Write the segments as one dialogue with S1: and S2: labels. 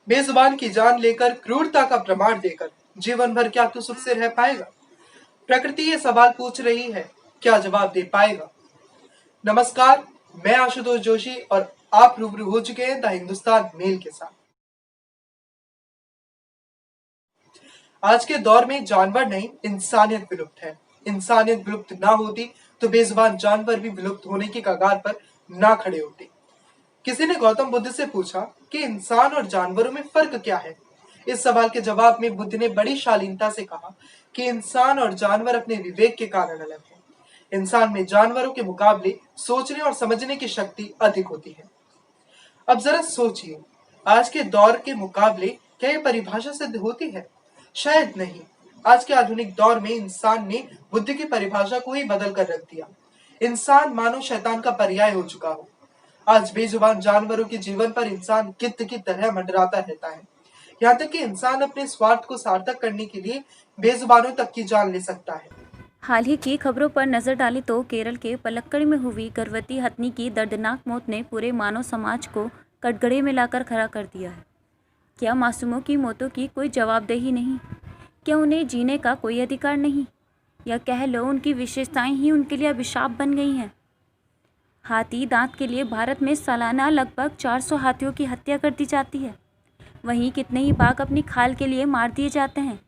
S1: बेजुबान की जान लेकर क्रूरता का प्रमाण देकर जीवन भर क्या तू सुख से रह पाएगा? प्रकृति ये सवाल पूछ रही है, क्या जवाब दे पाएगा? नमस्कार, मैं आशुतोष जोशी और आप रूबरू हो चुके हैं द हिंदुस्तान मेल के साथ। आज के दौर में जानवर नहीं, इंसानियत विलुप्त है। इंसानियत विलुप्त ना होती तो बेजुबान जानवर भी विलुप्त होने की कगार पर ना खड़े होते। किसी ने गौतम बुद्ध से पूछा कि इंसान और जानवरों में फर्क क्या है। इस सवाल के जवाब में बुद्ध ने बड़ी शालीनता से कहा कि इंसान और जानवर अपने विवेक के कारण अलग हैं। इंसान में जानवरों के मुकाबले सोचने और समझने की शक्ति अधिक होती है। अब जरा सोचिए, आज के दौर के मुकाबले क्या यह परिभाषा सिद्ध होती है? शायद नहीं। आज के आधुनिक दौर में इंसान ने बुद्ध की परिभाषा को ही बदल कर रख दिया। इंसान मानो शैतान का पर्याय हो चुका हो। आज बेजुबान जानवरों के जीवन पर इंसान गिद्ध की तरह मंडराता रहता है। यहाँ तक कि इंसान अपने स्वार्थ को सार्थक करने के लिए बेजुबानों तक की जान ले सकता है।
S2: हाल ही की खबरों पर नजर डालें तो केरल के पलक्कड़ में हुई गर्भवती हथनी की दर्दनाक मौत ने पूरे मानव समाज को कटघरे में लाकर खड़ा कर दिया है। क्या मासूमों की मौतों की कोई जवाबदेही नहीं? क्या उन्हें जीने का कोई अधिकार नहीं? या कह लो उनकी विशेषताएं ही उनके लिए अभिशाप बन गई हैं? हाथी दांत के लिए भारत में सालाना लगभग 400 हाथियों की हत्या कर दी जाती है। वहीं कितने ही बाघ अपनी खाल के लिए मार दिए जाते हैं।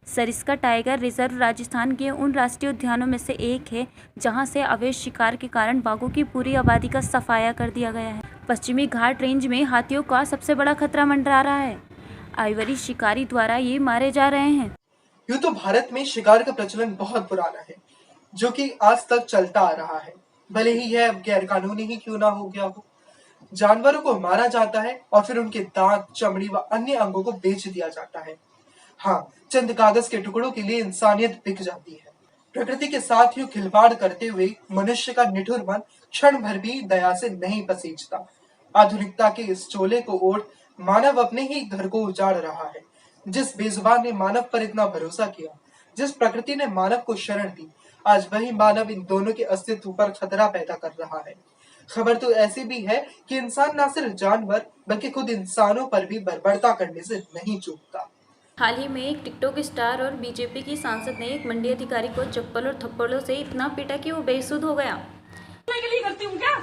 S2: सरिस्का टाइगर रिजर्व राजस्थान के उन राष्ट्रीय उद्यानों में से एक है जहां से अवैध शिकार के कारण बाघों की पूरी आबादी का सफाया कर दिया गया है। पश्चिमी घाट रेंज में हाथियों का सबसे बड़ा खतरा मंडरा रहा है। आइवरी शिकारी द्वारा ये मारे जा रहे हैं।
S1: यूं तो भारत में शिकार का प्रचलन बहुत पुराना है, जो कि आज तक चलता आ रहा है, भले ही यह गैर कानूनी ही क्यों ना हो गया हो। जानवरों को मारा जाता है और फिर उनके दांत, चमड़ी व अन्य अंगों को बेच दिया जाता है। हाँ, चंद कागज के टुकड़ों के लिए इंसानियत बिक जाती है। प्रकृति के साथ यूं खिलवाड़ करते हुए मनुष्य का निठुर मन क्षण भर भी दया से नहीं पसीजता। आधुनिकता के इस चोले को ओढ़ मानव अपने ही घर को उजाड़ रहा है। जिस बेजुबान ने मानव पर इतना भरोसा किया, जिस प्रकृति ने मानव को शरण दी, आज वही मानव इन दोनों के अस्तित्व पर खतरा पैदा कर रहा है। खबर तो ऐसी भी है कि इंसान न सिर्फ जानवर बल्कि खुद इंसानों पर भी बर्बरता करने से नहीं चूकता।
S2: हाल ही में एक टिकटॉक स्टार और बीजेपी की सांसद ने एक मंडी अधिकारी को चप्पल और थप्पड़ों से इतना पीटा कि वो बेसुध हो गया।
S3: के लिए करती हूँ क्या?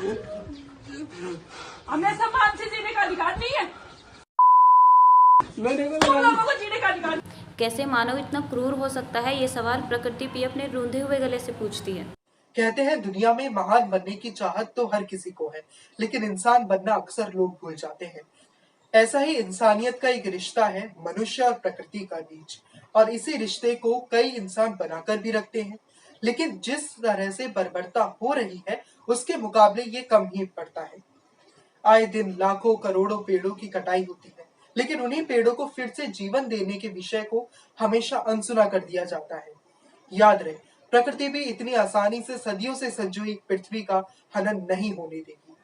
S3: हमें सम्मान से जीने का अधिकार नहीं है। तुम लोगों को जीने का अधिकार।
S2: कैसे मानव इतना क्रूर हो सकता है, ये सवाल प्रकृति भी अपने रूंधे हुए गले से पूछती है।
S1: कहते हैं दुनिया में महान बनने की चाहत तो हर किसी को है, लेकिन इंसान बनना अक्सर लोग भूल जाते हैं। ऐसा ही इंसानियत का एक रिश्ता है मनुष्य और प्रकृति का बीच, और इसी रिश्ते को कई इंसान बनाकर भी रखते हैं। लेकिन जिस तरह से बर्बरता हो रही है, उसके मुकाबले ये कम ही पड़ता है। आए दिन लाखों करोड़ों पेड़ों की कटाई होती है, लेकिन उन्हीं पेड़ों को फिर से जीवन देने के विषय को हमेशा अनसुना कर दिया जाता है। याद रहे, प्रकृति भी इतनी आसानी से सदियों से संजोई पृथ्वी का हनन नहीं होने देगी।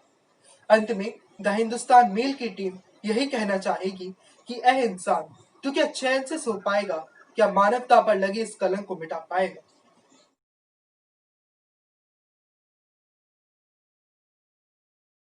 S1: अंत में द हिंदुस्तान मेल की टीम यही कहना चाहेगी कि ऐ इंसान, तू क्या चैन से सो पाएगा? क्या मानवता पर लगे इस कलंक को मिटा पाएगा?